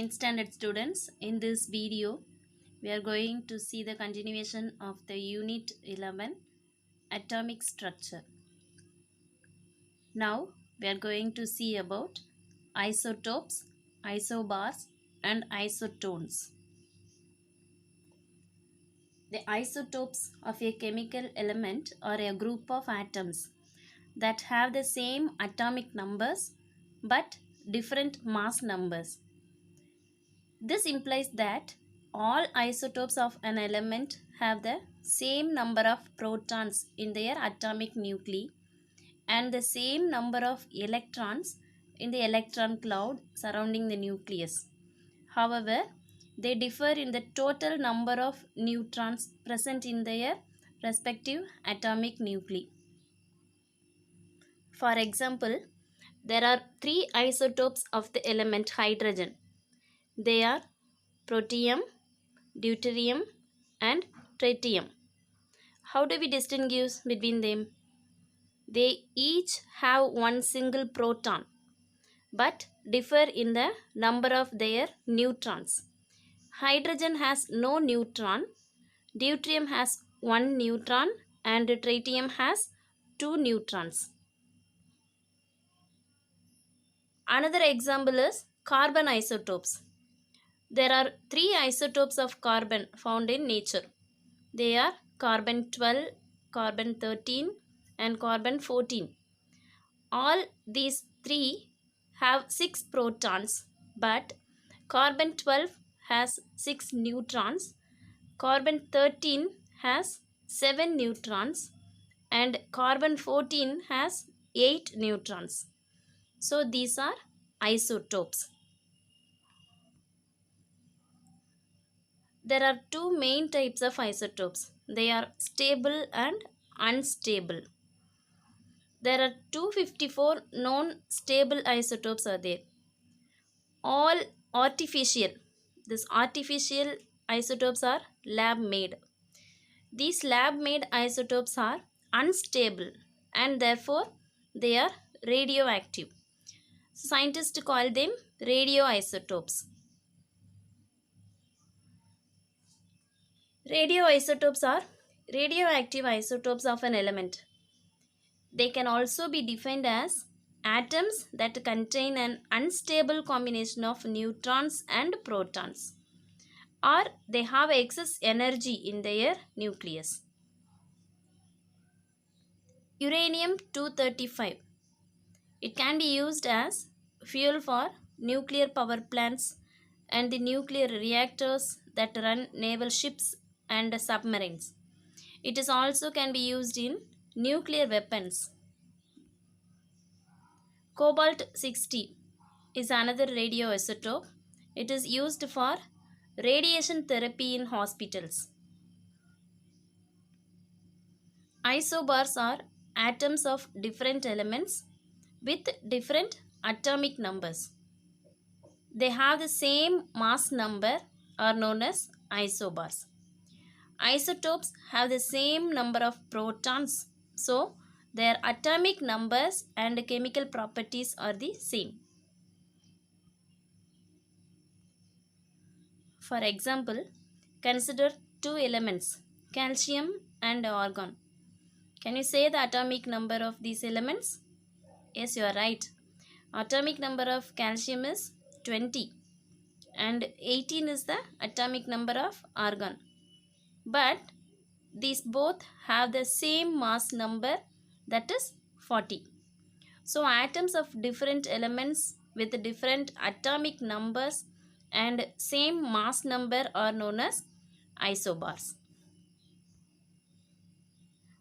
9th standard students, in this video we are going to see the continuation of the unit 11 atomic structure. Now we are going to see about isotopes, isobars and isotones. The isotopes of a chemical element are a group of atoms that have the same atomic numbers but different mass numbers. This implies that all isotopes of an element have the same number of protons in their atomic nuclei and the same number of electrons in the electron cloud surrounding the nucleus. However, they differ in the total number of neutrons present in their respective atomic nuclei. For example, there are three isotopes of the element hydrogen. They are protium, deuterium and tritium. How do we distinguish between them? They each have one single proton but differ in the number of their neutrons. Hydrogen has no neutron, deuterium has one neutron and tritium has two neutrons. Another example is carbon isotopes. There are three isotopes of carbon found in nature. They are carbon 12, carbon 13 and carbon 14. All these three have 6 protons, but carbon 12 has 6 neutrons, carbon 13 has 7 neutrons and carbon 14 has 8 neutrons. So these are isotopes. There are two main types of isotopes. They are stable and unstable. There are 254 known stable isotopes are there. All artificial. These artificial isotopes are lab made. These lab made isotopes are unstable and therefore they are radioactive. Scientists call them radioisotopes. Radioisotopes are radioactive isotopes of an element. They can also be defined as atoms that contain an unstable combination of neutrons and protons, or they have excess energy in their nucleus. Uranium-235. It can be used as fuel for nuclear power plants and the nuclear reactors that run naval ships and submarines. It is also can be used in nuclear weapons. Cobalt-60 is another radioisotope. It is used for radiation therapy in hospitals. Isobars are atoms of different elements with different atomic numbers. They have the same mass number, are known as isobars. Isotopes have the same number of protons, so their atomic numbers and chemical properties are the same. For example, consider two elements, calcium and argon. Can you say the atomic number of these elements? Yes, you are right. Atomic number of calcium is 20 and 18 is the atomic number of argon. But these both have the same mass number, that is 40. So atoms of different elements with different atomic numbers and same mass number are known as isobars.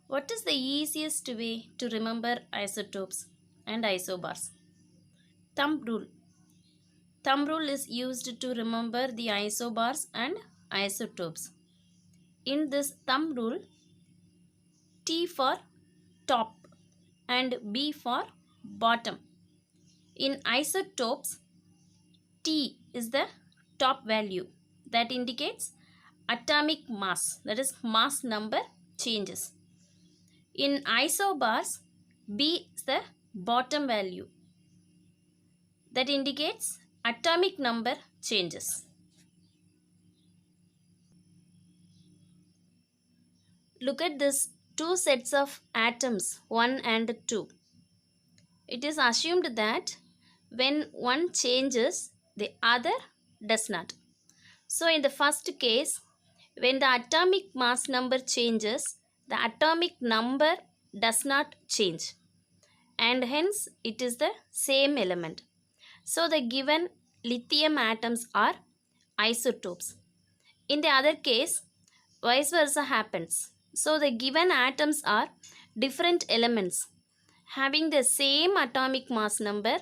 What is the easiest way to remember isotopes and isobars? Thumb rule. Thumb rule is used to remember the isobars and isotopes. In this thumb rule, T for top and B for bottom. In isotopes, T is the top value that indicates atomic mass, that is mass number changes. In isobars, B is the bottom value that indicates atomic number changes. Look at this two sets of atoms 1 and 2. It is assumed that when one changes, the other does not. So, in the first case, when the atomic mass number changes, the atomic number does not change, and hence it is the same element. So, the given lithium atoms are isotopes. In the other case, vice versa happens. So, the given atoms are different elements having the same atomic mass number,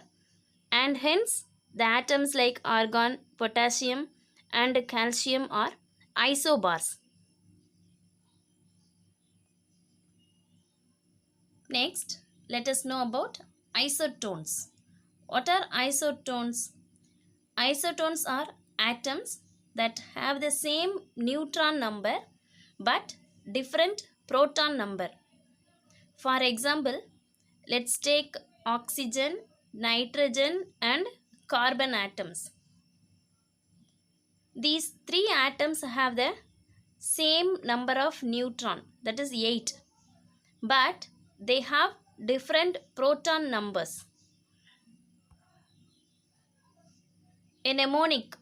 and hence the atoms like argon, potassium, and calcium are isobars. Next, let us know about isotones. What are isotones? Isotones are atoms that have the same neutron number but different proton number. For example, let's take oxygen, nitrogen, and carbon atoms. These three atoms have the same number of neutron, that is 8, but they have different proton numbers. A mnemonic.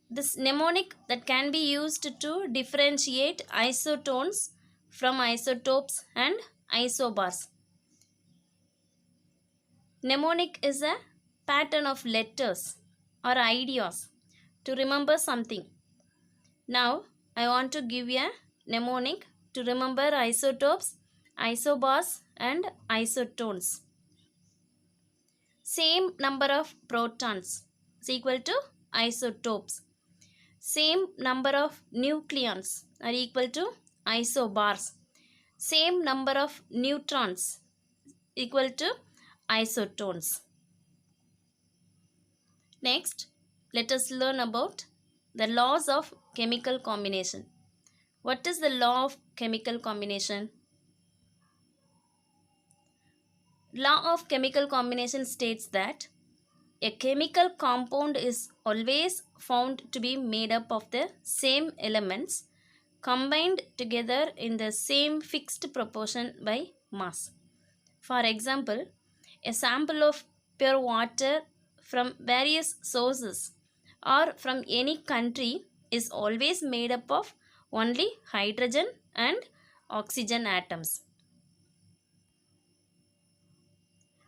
This mnemonic that can be used to differentiate isotones from isotopes and isobars. Mnemonic is a pattern of letters or ideas to remember something. Now, I want to give you a mnemonic to remember isotopes, isobars, and isotones. Same number of protons is equal to isotopes. Same number of nucleons are equal to isobars. Same number of neutrons equal to isotones. Next, let us learn about the laws of chemical combination. What is the law of chemical combination? Law of chemical combination states that a chemical compound is always found to be made up of the same elements combined together in the same fixed proportion by mass. For example, a sample of pure water from various sources or from any country is always made up of only hydrogen and oxygen atoms.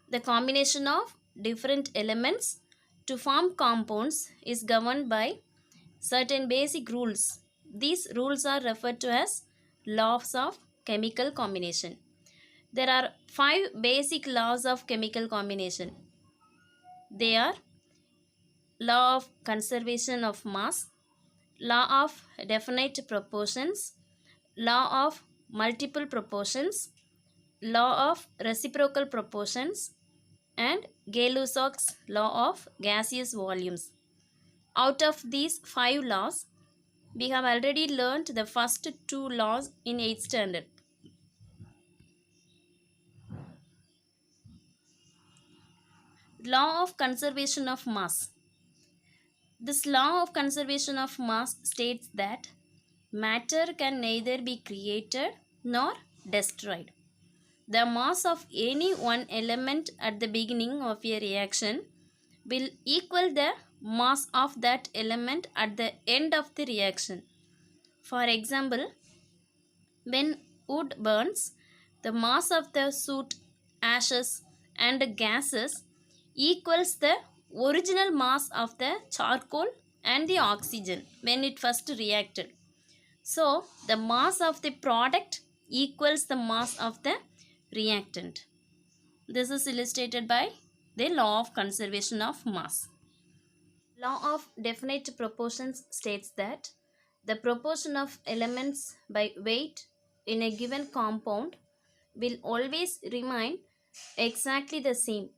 The combination of different elements to form compounds is governed by certain basic rules. These rules are referred to as laws of chemical combination. There are 5 basic laws of chemical combination. They are law of conservation of mass, law of definite proportions, law of multiple proportions, law of reciprocal proportions, and Gay-Lussac's law of gaseous volumes. Out of these 5 laws, we have already learnt the first 2 laws in 8th standard. Law of conservation of mass. This law of conservation of mass states that matter can neither be created nor destroyed. The mass of any one element at the beginning of a reaction will equal the mass of that element at the end of the reaction. For example, when wood burns, the mass of the soot, ashes, and gases equals the original mass of the charcoal and the oxygen when it first reacted. So, the mass of the product equals the mass of the reactant. This is illustrated by the law of conservation of mass. Law of definite proportions states that the proportion of elements by weight in a given compound will always remain exactly the same.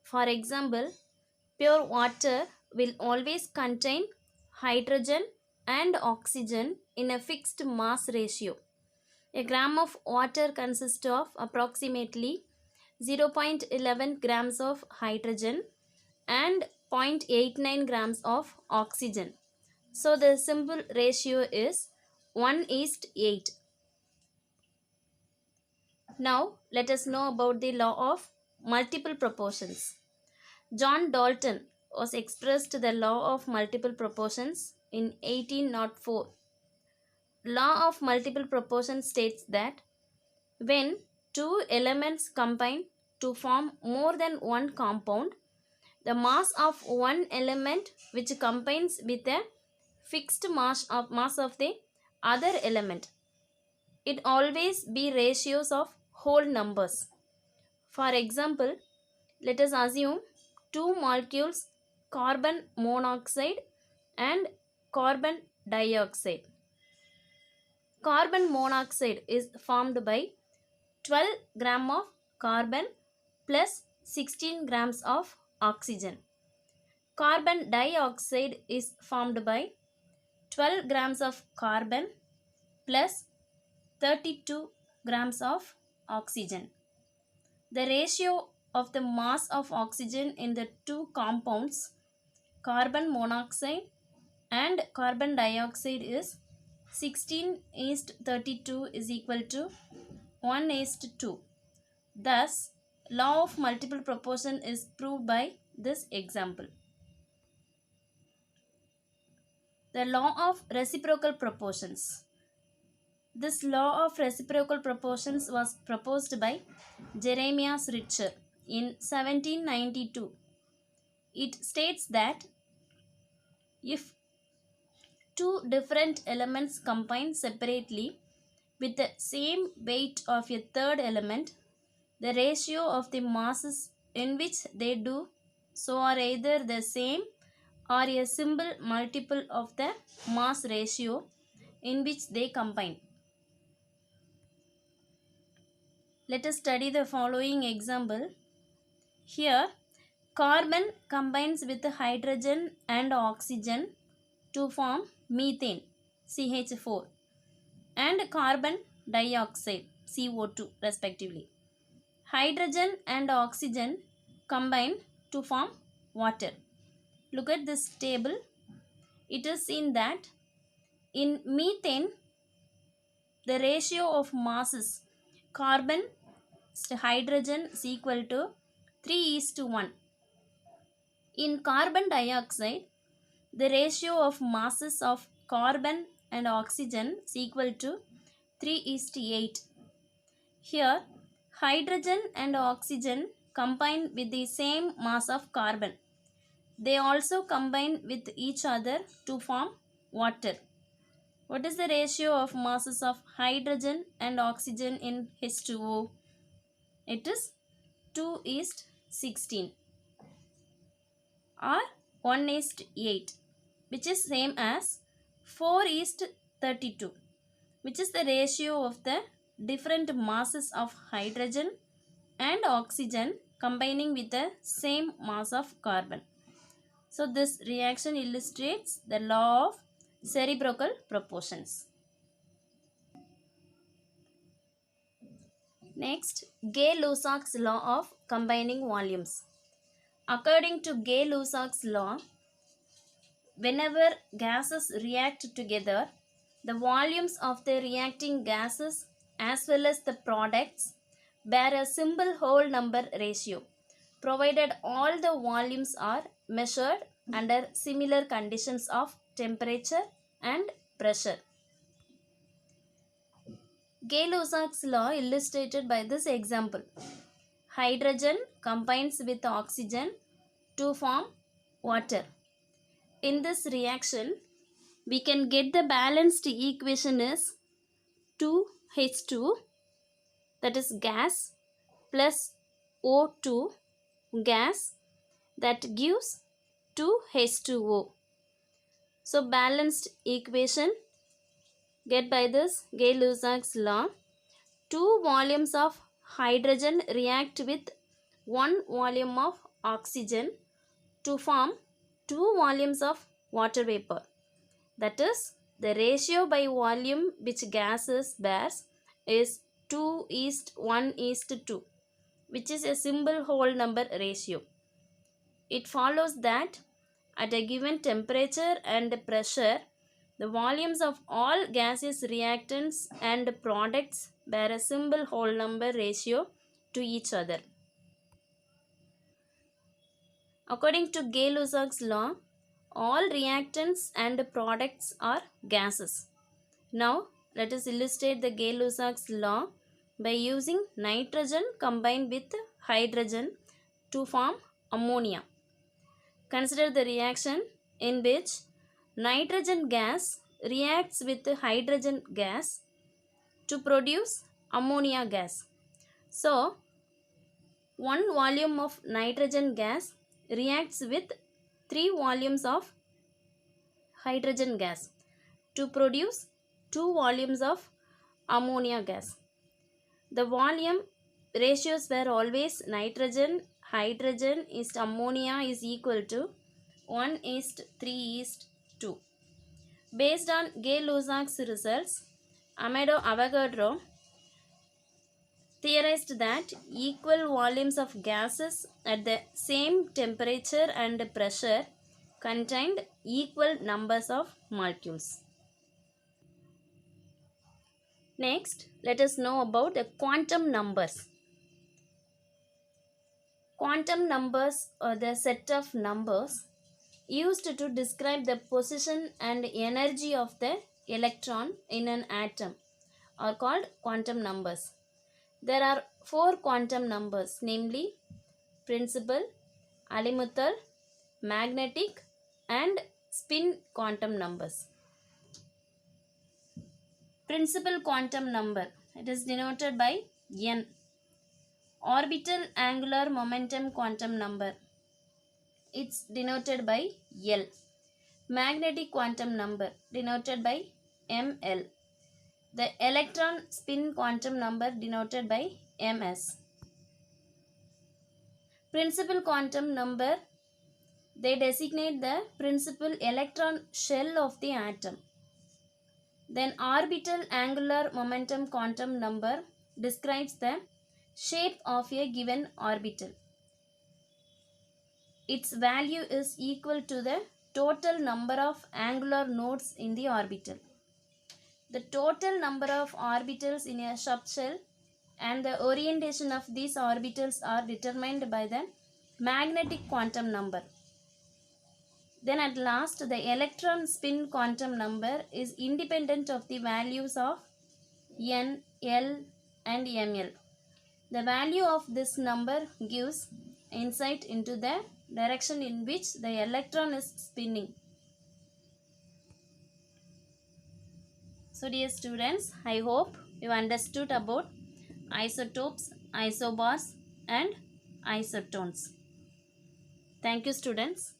For example, pure water will always contain hydrogen and oxygen in a fixed mass ratio. A gram of water consists of approximately 0.11 grams of hydrogen and 0.89 grams of oxygen. So the simple ratio is 1:8. Now let us know about the law of multiple proportions. John Dalton was expressed the law of multiple proportions in 1804. Law of multiple proportions states that when two elements combine to form more than one compound, the mass of one element which combines with a fixed mass of the other element, it always be ratios of whole numbers. For example, let us assume two molecules carbon monoxide and carbon dioxide. Carbon monoxide is formed by 12 gram of carbon plus 16 grams of oxygen. Carbon dioxide is formed by 12 grams of carbon plus 32 grams of oxygen. The ratio of the mass of oxygen in the two compounds, carbon monoxide and carbon dioxide, is 16:32 is equal to 1:2. Thus, law of multiple proportion is proved by this example. The law of reciprocal proportions. This law of reciprocal proportions was proposed by Jeremias Richer in 1792. It states that if two different elements combine separately with the same weight of a third element, the ratio of the masses in which they do so are either the same or a simple multiple of the mass ratio in which they combine. Let us study the following example. Here, carbon combines with hydrogen and oxygen to form methane, CH4, and carbon dioxide, CO2, respectively. Hydrogen and oxygen combine to form water. Look at this table. It is seen that in methane, the ratio of masses carbon to hydrogen is equal to 3:1. In carbon dioxide, the ratio of masses of carbon and oxygen is equal to 3:8. Here, hydrogen and oxygen combine with the same mass of carbon. They also combine with each other to form water. What is the ratio of masses of hydrogen and oxygen in H2O? It is 2:16 or 1:8, which is same as 4:32, which is the ratio of the different masses of hydrogen and oxygen combining with the same mass of carbon. So this reaction illustrates the law of reciprocal proportions. Next, Gay-Lussac's law of combining volumes. According to Gay-Lussac's law, whenever gases react together, the volumes of the reacting gases as well as the products bear a simple whole number ratio, provided all the volumes are measured under similar conditions of temperature and pressure. Gay-Lussac's law illustrated by this example. Hydrogen combines with oxygen to form water. In this reaction, we can get the balanced equation is 2H2, that is gas, plus O2, gas, that gives 2H2O. So balanced equation get by this Gay-Lussac's law. Two volumes of hydrogen react with one volume of oxygen to form two volumes of water vapor. That is, the ratio by volume which gases bears is 2:1:2, which is a simple whole number ratio. It follows that at a given temperature and pressure, the volumes of all gaseous reactants and products bear a simple whole number ratio to each other. According to Gay-Lussac's law, all reactants and products are gases. Now, let us illustrate the Gay-Lussac's law by using nitrogen combined with hydrogen to form ammonia. Consider the reaction in which nitrogen gas reacts with hydrogen gas to produce ammonia gas. So, 1 volume of nitrogen gas reacts with 3 volumes of hydrogen gas to produce 2 volumes of ammonia gas. The volume ratios were always nitrogen, hydrogen is ammonia is equal to 1:3:2. Based on Gay-Lussac's results, Amado Avogadro theorized that equal volumes of gases at the same temperature and pressure contained equal numbers of molecules. Next, let us know about the quantum numbers. Quantum numbers are the set of numbers used to describe the position and energy of the electron in an atom are called quantum numbers. There are 4 quantum numbers, namely principal, azimuthal, magnetic and spin quantum numbers. Principal quantum number, it is denoted by n. Orbital angular momentum quantum number, it's denoted by L. Magnetic quantum number denoted by Ml. The electron spin quantum number denoted by Ms. Principal quantum number, they designate the principal electron shell of the atom. Then orbital angular momentum quantum number describes the shape of a given orbital. Its value is equal to the total number of angular nodes in the orbital. The total number of orbitals in a subshell and the orientation of these orbitals are determined by the magnetic quantum number. Then at last, the electron spin quantum number is independent of the values of n, l and ml. The value of this number gives insight into the direction in which the electron is spinning. So dear students, I hope you understood about isotopes, isobars and isotones. Thank you students.